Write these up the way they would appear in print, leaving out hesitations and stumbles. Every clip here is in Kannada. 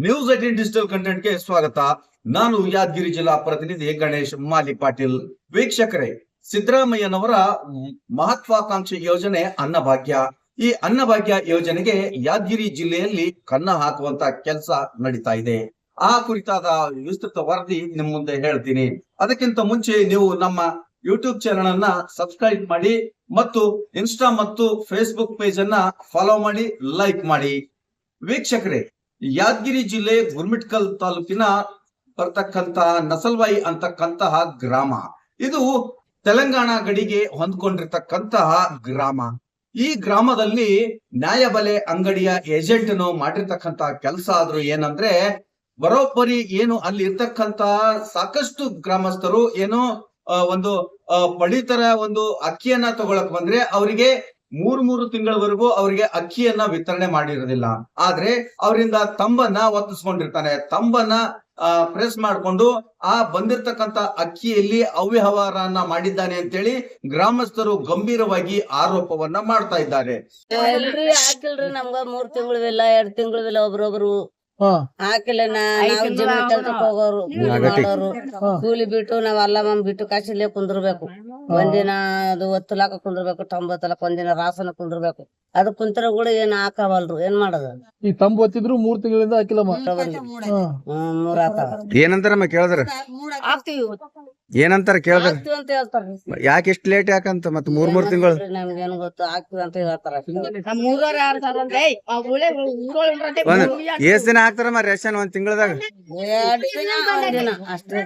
ನ್ಯೂಸ್ 18 ಡಿಜಿಟಲ್ ಕಂಟೆಂಟ್ಗೆ ಸ್ವಾಗತ. ನಾನು ಯಾದಗಿರಿ ಜಿಲ್ಲಾ ಪ್ರತಿನಿಧಿ ಗಣೇಶ್ ಮಾಲಿ ಪಾಟೀಲ್. ವೀಕ್ಷಕರೇ, ಸಿದ್ದರಾಮಯ್ಯನವರ ಮಹತ್ವಾಕಾಂಕ್ಷಿ ಯೋಜನೆ ಅನ್ನಭಾಗ್ಯ. ಈ ಅನ್ನಭಾಗ್ಯ ಯೋಜನೆಗೆ ಯಾದಗಿರಿ ಜಿಲ್ಲೆಯಲ್ಲಿ ಕನ್ನ ಹಾಕುವಂತ ಕೆಲಸ ನಡೀತಾ ಇದೆ. ಆ ಕುರಿತಾದ ವಿಸ್ತೃತ ವರದಿ ನಿಮ್ಮ ಮುಂದೆ ಹೇಳ್ತೀನಿ. ಅದಕ್ಕಿಂತ ಮುಂಚೆ ನೀವು ನಮ್ಮ ಯೂಟ್ಯೂಬ್ ಚಾನೆಲ್ ಅನ್ನ ಸಬ್ಸ್ಕ್ರೈಬ್ ಮಾಡಿ ಮತ್ತು ಇನ್ಸ್ಟಾ ಮತ್ತು ಫೇಸ್ಬುಕ್ ಪೇಜ್ ಅನ್ನ ಫಾಲೋ ಮಾಡಿ, ಲೈಕ್ ಮಾಡಿ. ವೀಕ್ಷಕರೇ, ಯಾದಗಿರಿ ಜಿಲ್ಲೆ ಗುರ್ಮಿಟ್ಕಲ್ ತಾಲೂಕಿನ ಬರ್ತಕ್ಕಂತ ನಸಲ್ವಾಯಿ ಅಂತಕ್ಕಂತಹ ಗ್ರಾಮ, ಇದು ತೆಲಂಗಾಣ ಗಡಿಗೆ ಹೊಂದ್ಕೊಂಡಿರ್ತಕ್ಕಂತಹ ಗ್ರಾಮ. ಈ ಗ್ರಾಮದಲ್ಲಿ ನ್ಯಾಯಬೆಲೆ ಅಂಗಡಿಯ ಏಜೆಂಟ್ ಮಾಡಿರ್ತಕ್ಕಂತ ಕೆಲಸ ಆದ್ರೂ ಏನಂದ್ರೆ, ಬರೋಬ್ಬರಿ ಏನು ಅಲ್ಲಿ ಇರ್ತಕ್ಕಂತ ಸಾಕಷ್ಟು ಗ್ರಾಮಸ್ಥರು ಏನೋ ಒಂದು ಪಡಿತರ ಒಂದು ಅಕ್ಕಿಯನ್ನ ತಗೊಳಕ್ ಬಂದ್ರೆ ಅವರಿಗೆ ಮೂರು ತಿಂಗಳವರೆಗೂ ಅವರಿಗೆ ಅಕ್ಕಿಯನ್ನ ವಿತರಣೆ ಮಾಡಿರೋದಿಲ್ಲ. ಆದ್ರೆ ಅವರಿಂದ ತಂಬನ್ನ ಒತ್ತಿಸ್ಕೊಂಡಿರ್ತಾನೆ. ತಂಬನ್ನ ಪ್ರೆಸ್ ಮಾಡ್ಕೊಂಡು ಆ ಬಂದಿರ್ತಕ್ಕಂತ ಅಕ್ಕಿಯಲ್ಲಿ ಅವ್ಯವಹಾರನ ಮಾಡಿದ್ದಾನೆ ಅಂತೇಳಿ ಗ್ರಾಮಸ್ಥರು ಗಂಭೀರವಾಗಿ ಆರೋಪವನ್ನ ಮಾಡ್ತಾ ಇದ್ದಾರೆ. ಹಾಕಿಲ್ರಿ, ನಮ್ಗ 3 ತಿಂಗಳು ಇಲ್ಲ, 2 ತಿಂಗಳು ಇಲ್ಲ, ಒಬ್ರೊಬ್ರು ಹಾಕಿಲ್ಲ. ನಾವು ಜಮೀನ್ ಕೆಲ್ಸಕ್ಕೆ ಹೋಗೋರು, ಮಾಡೋರು, ಕೂಲಿ ಬಿಟ್ಟು ನಾವ್ ಅಲ್ಲ ಬಿಟ್ಟು ಕಾಸಿಲ್ಲೇ ಕುಂದಿರ್ಬೇಕು. ಒಂದಿನ ಅದು ಒತ್ತಲಾಕ ಕುಂದಿರ್ಬೇಕು, ತೊಂಬತ್ತಲಕ್ ಒಂದಿನ ರಾಸನ ಕುಂದಿರ್ಬೇಕು. ಅದು ಕುಂತರ ಕೂಡ ಏನ್ ಹಾಕವಲ್ರು, ಏನ್ ಮಾಡೋದು? ಈ ತಂಬ ಒತ್ತಿದ್ರು 3 ತಿಂಗಳಿಂದ ಹಾಕಿಲ್ಲ. 3 ಆತಾವ. ಏನಂತಾರಮ್ಮ ಕೇಳಿದ್ರ? ಏನಂತಾರ ಕೇಳಿದ್ರ? ಅಂತ ಹೇಳ್ತಾರ. ಯಾಕೆ ಇಷ್ಟ ಲೇಟ್ ಯಾಕಂತ? ಮತ್ 3 ತಿಂಗಳು ನಮ್ಗೇನ್ ಗೊತ್ತು, ಆಗ್ತೀವಿ ಅಂತ ಹೇಳ್ತಾರ. ಎಷ್ಟ್ ದಿನ ಹಾಕ್ತಾರಮ್ಮ ರೇಷನ್? 1 ತಿಂಗಳದಾಗ 2 ದಿನ ಅಷ್ಟೇ.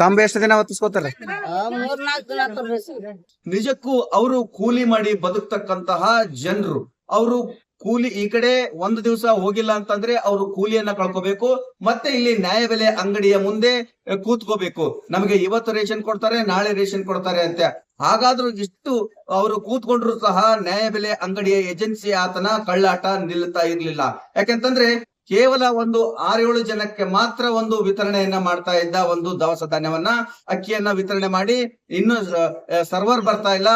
ತಂಬ ಎಷ್ಟ್ ದಿನ ಒತ್ತಿಸ್ಕೋತಾರ? 3-4 ದಿನ ಹಾಕ್ತಾರ. ನಿಜಕ್ಕೂ ಅವರು ಕೂಲಿ ಮಾಡಿ ಬದುಕ್ತಕ್ಕಂತಹ ಜನರು. ಅವರು ಕೂಲಿ ಈ ಕಡೆ ಒಂದು ದಿವಸ ಹೋಗಿಲ್ಲ ಅಂತಂದ್ರೆ ಅವರು ಕೂಲಿಯನ್ನ ಕಳ್ಕೋಬೇಕು, ಮತ್ತೆ ಇಲ್ಲಿ ನ್ಯಾಯಬೆಲೆ ಅಂಗಡಿಯ ಮುಂದೆ ಕೂತ್ಕೋಬೇಕು. ನಮಗೆ ಇವತ್ತು ರೇಷನ್ ಕೊಡ್ತಾರೆ, ನಾಳೆ ರೇಷನ್ ಕೊಡ್ತಾರೆ ಅಂತ. ಹಾಗಾದ್ರೂ ಇಷ್ಟು ಅವರು ಕೂತ್ಕೊಂಡ್ರು ಸಹ ನ್ಯಾಯಬೆಲೆ ಅಂಗಡಿಯ ಏಜೆನ್ಸಿ ಆತನ ಕಳ್ಳಾಟ ನಿಲ್ತಾ ಇರ್ಲಿಲ್ಲ. ಯಾಕೆಂತಂದ್ರೆ ಕೇವಲ ಒಂದು 6-7 ಜನಕ್ಕೆ ಮಾತ್ರ ಒಂದು ವಿತರಣೆಯನ್ನ ಮಾಡ್ತಾ ಇದ್ದ. ಒಂದು ದವಸ ಧಾನ್ಯವನ್ನ, ಅಕ್ಕಿಯನ್ನ ವಿತರಣೆ ಮಾಡಿ, ಇನ್ನು ಸರ್ವರ್ ಬರ್ತಾ ಇಲ್ಲ,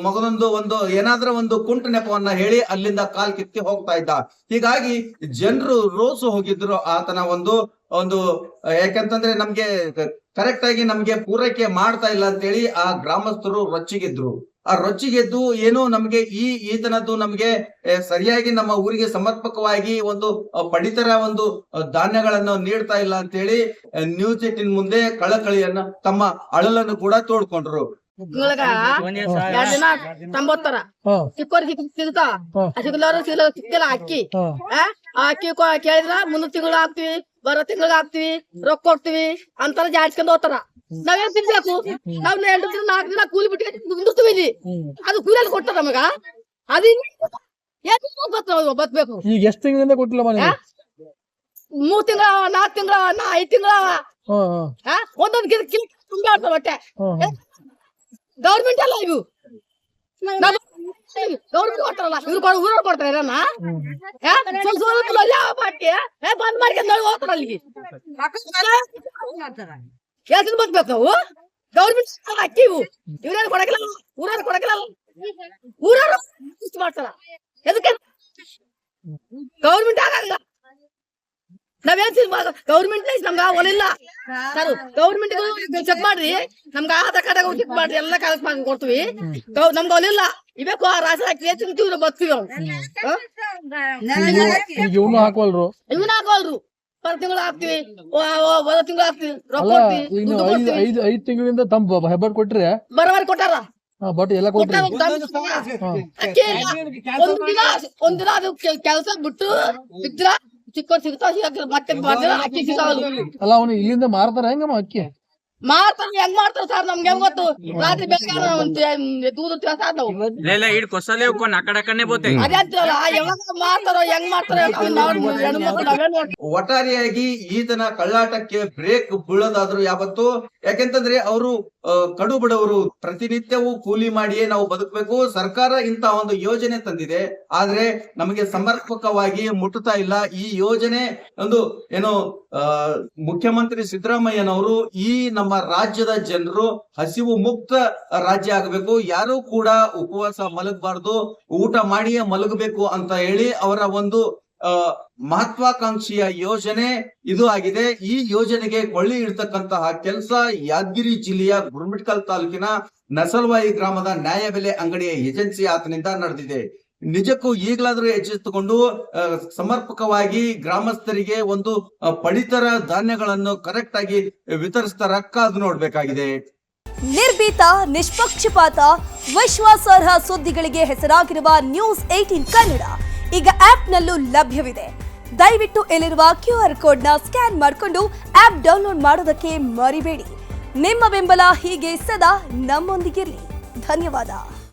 ಮಗದೊಂದು ಒಂದು ಏನಾದ್ರೂ ಒಂದು ಕುಂಟು ನೆಪವನ್ನ ಹೇಳಿ ಅಲ್ಲಿಂದ ಕಾಲ್ ಕಿತ್ತಿ ಹೋಗ್ತಾ ಇದ್ದ. ಹೀಗಾಗಿ ಜನರು ರೋಸು ಹೋಗಿದ್ರು ಆತನ ಒಂದು ಯಾಕಂತಂದ್ರೆ ನಮ್ಗೆ ಕರೆಕ್ಟ್ ಆಗಿ ನಮ್ಗೆ ಪೂರೈಕೆ ಮಾಡ್ತಾ ಇಲ್ಲ ಅಂತೇಳಿ ಆ ಗ್ರಾಮಸ್ಥರು ರೊಚ್ಚಿಗಿದ್ರು. ಆ ರೊಚ್ಚಿಗೆದ್ದು ಏನು ನಮ್ಗೆ ಈತನದ್ದು ನಮ್ಗೆ ಸರಿಯಾಗಿ ನಮ್ಮ ಊರಿಗೆ ಸಮರ್ಪಕವಾಗಿ ಒಂದು ಪಡಿತರ ಒಂದು ಧಾನ್ಯಗಳನ್ನು ನೀಡ್ತಾ ಇಲ್ಲ ಅಂತೇಳಿ ನ್ಯೂಸ್ 18 ಮುಂದೆ ಕಳಕಳಿಯನ್ನ, ತಮ್ಮ ಅಳಲನ್ನು ಕೂಡ ತೋಡ್ಕೊಂಡ್ರು. ತಂಬತ್ತರ ಚಿಕ್ಕೋರ್ ಸಿಗ್ತಿಲ್ಲ ಅಕ್ಕಿ. ಅಕ್ಕಿ ಕೇಳಿದ್ರ 3 ತಿಂಗಳು ಹಾಕ್ತಿವಿ, ಬರೋ ತಿಂಗಳಿಗೆ ಹಾಕ್ತಿವಿ, ರೊಕ್ಕ ಕೊಡ್ತೀವಿ ಅಂತಾರ ಜಾಡ್ಸ್ಕೊಂಡ್ ಹೋಗ್ತಾರ. ನಾವೇನ್ ತಿನ್ಬೇಕು? ನಾವ್ 2 ದಿನ 4 ದಿನ ಕೂಲಿ ಬಿಟ್ಟು ಮುಂದಿರ್ತೀವಿ ಇಲ್ಲಿ. ಅದು ಕೂಲಿಯಲ್ಲಿ ಕೊಡ್ತಾರ ನಮಗ. ಅದು ಬತ್ಬೇಕು. ಈಗ ಎಷ್ಟ್ ತಿಂಗಳಿಂದ ಕೊಟ್ಟಿಲ್ಲ? 3 ತಿಂಗಳ, 4 ತಿಂಗಳ, 5 ತಿಂಗಳ ಒಂದೊಂದ್ ತುಂಬಾ ಆಡ್ತಾರ ಹೊಟ್ಟೆ. ಗೌರ್ಮೆಂಟ್ ಅಲ್ಲ ಇವು, ಗೌರ್ಮೆಂಟ್ ಕೊಡ್ತಾರಲ್ಲ, ಇವ್ರು ಊರವ್ರು ಕೊಡ್ತಾರೆ. ಬಂದ್ ಮಾಡ್ಕೊಂಡು ಹೋಗ್ತಾರ ಅಲ್ಲಿಗೆ. ಎಲ್ಲಿ ಬದ್ಬೇಕು ನಾವು? ಗೌರ್ಮೆಂಟ್ ಅಕ್ಕಿ ಇವು, ಇವ್ರೇನು ಕೊಡಕಿಲ್ಲ, ಊರವ್ರು ಕೊಡಕಿಲ್ಲ. ಊರವ್ರು ಇಷ್ಟು ಮಾಡ್ತಾರ. ಎದಕ್ಕೆ ಗೌರ್ಮೆಂಟ್ ಆಗಲ್ಲ? ನಾವೇನ್ ಗೌರ್ಮೆಂಟ್ ನಮ್ಗ ಒಲಿಲ್ಲ ಸರ್. ಗೌರ್ಮೆಂಟ್ ಚೆಕ್ ಮಾಡ್ರಿ, ನಮ್ಗ ಆಧಾರ್ ಕಾರ್ಡ್ ಚೆಕ್ ಮಾಡ್ರಿ, ಎಲ್ಲ ಕಾಗದ ಕೊಡ್ತೀವಿ. ನಮ್ಗ ಒಲಿಲ್ಲ, ಇಬೇಕು ರಾಶಿ ಹಾಕಿ ತಿಂತೀವಿ, ಬರ್ತೀವಿ. ಇವನು ಹಾಕವಲ್ರು, ಬರ ತಿಂಗಳು ಹಾಕ್ತಿವಿ, ಬರೋ ತಿಂಗಳು ಹಾಕ್ತಿವಿ, ರೊಕ್ಕ ಕೊಡ್ತೀವಿ. 5 ತಿಂಗಳಿಂದ ತಂಬ ಹೆಬ್ಬಾರ್ ಕೊಟ್ರೆ ಬರೋಬರಿ ಕೊಟ್ಟಾರ. ಬಟ್ ಎಲ್ಲ ಕೊಟ್ರಿ. ಒಂದಿನ ಅದು ಕೆಲಸ ಬಿಟ್ಟು ಸಿಕ್ತಿರ, ಚಿಕ್ಕ ಸಿಗ್ತಾವ, ಮತ್ತೆ ಅಕ್ಕಿ ಸಿಗ್ತಾವಲ್ಲ. ಅಲ್ಲ, ಅವನು ಇಲ್ಲಿಂದ ಮಾರ್ತಾರ ಹೆಂಗಮ್ಮ ಅಕ್ಕಿ? ಮಾಡ್ತಾರ. ಹೆಂಗ್ ಮಾಡ್ತಾರ ಸರ್? ನಮ್ಗೆ ಹೆಂಗ್ ಗೊತ್ತು? ರಾತ್ರಿ ಒಟ್ಟಾರೆಯಾಗಿ ಈತನ ಕಳ್ಳಾಟಕ್ಕೆ ಬ್ರೇಕ್ ಬೀಳೋದಾದ್ರು ಯಾವತ್ತು? ಯಾಕೆಂತಂದ್ರೆ ಅವರು ಕಡು ಬಡವರು, ಪ್ರತಿನಿತ್ಯವೂ ಕೂಲಿ ಮಾಡಿಯೇ ನಾವು ಬದುಕಬೇಕು. ಸರ್ಕಾರ ಇಂತ ಒಂದು ಯೋಜನೆ ತಂದಿದೆ, ಆದ್ರೆ ನಮಗೆ ಸಮರ್ಪಕವಾಗಿ ಮುಟ್ಟುತ್ತಾ ಇಲ್ಲ. ಈ ಯೋಜನೆ ಒಂದು ಏನು ಮುಖ್ಯಮಂತ್ರಿ ಸಿದ್ದರಾಮಯ್ಯನವರು ಈ ನಮ್ಮ ರಾಜ್ಯದ ಜನರು ಹಸಿವು ಮುಕ್ತ ರಾಜ್ಯ ಆಗಬೇಕು, ಯಾರು ಕೂಡ ಉಪವಾಸ ಮಲಗಬಾರ್ದು, ಊಟ ಮಾಡಿಯೇ ಮಲಗಬೇಕು ಅಂತ ಹೇಳಿ ಅವರ ಒಂದು ಮಹತ್ವಾಕಾಂಕ್ಷಿಯ ಯೋಜನೆ ಇದು ಆಗಿದೆ. ಈ ಯೋಜನೆಗೆ ಕೊಳ್ಳಿ ಇಡ್ತಕ್ಕಂತಹ ಕೆಲಸ ಯಾದಗಿರಿ ಜಿಲ್ಲೆಯ ಗುರುಮಿಟ್ಕಲ್ ತಾಲೂಕಿನ ನಸಲ್ವಾಯಿ ಗ್ರಾಮದ ನ್ಯಾಯಬೆಲೆ ಅಂಗಡಿಯ ಏಜೆನ್ಸಿ ಆತನಿಂದ ನಡೆದಿದೆ. ನಿಜಕ್ಕೂ ಈಗಲಾದ್ರೂ ಎಚ್ಚೆತ್ತುಕೊಂಡು ಸಮರ್ಪಕವಾಗಿ ಗ್ರಾಮಸ್ಥರಿಗೆ ಒಂದು ಪಡಿತರ ಧಾನ್ಯಗಳನ್ನು ಕರೆಕ್ಟ್ ಆಗಿ ವಿತರಿಸ್ತಾರ ಕಾದು ನೋಡ್ಬೇಕಾಗಿದೆ. ನಿರ್ಭೀತ, ನಿಷ್ಪಕ್ಷಪಾತ, ವಿಶ್ವಾಸಾರ್ಹ ಸುದ್ದಿಗಳಿಗೆ ಹೆಸರಾಗಿರುವ ನ್ಯೂಸ್ 18 ಕನ್ನಡ ಈಗ ಆಪ್ನಲ್ಲೂ ಲಭ್ಯವಿದೆ. ದಯವಿಟ್ಟು ಇಲ್ಲಿರುವ QR ಕೋಡ್ನ ಸ್ಕ್ಯಾನ್ ಮಾಡಿಕೊಂಡು ಆಪ್ ಡೌನ್ಲೋಡ್ ಮಾಡೋದಕ್ಕೆ ಮರಿಬೇಡಿ. ನಿಮ್ಮ ಬೆಂಬಲ ಹೀಗೆ ಸದಾ ನಮ್ಮೊಂದಿಗಿರಲಿ. ಧನ್ಯವಾದ.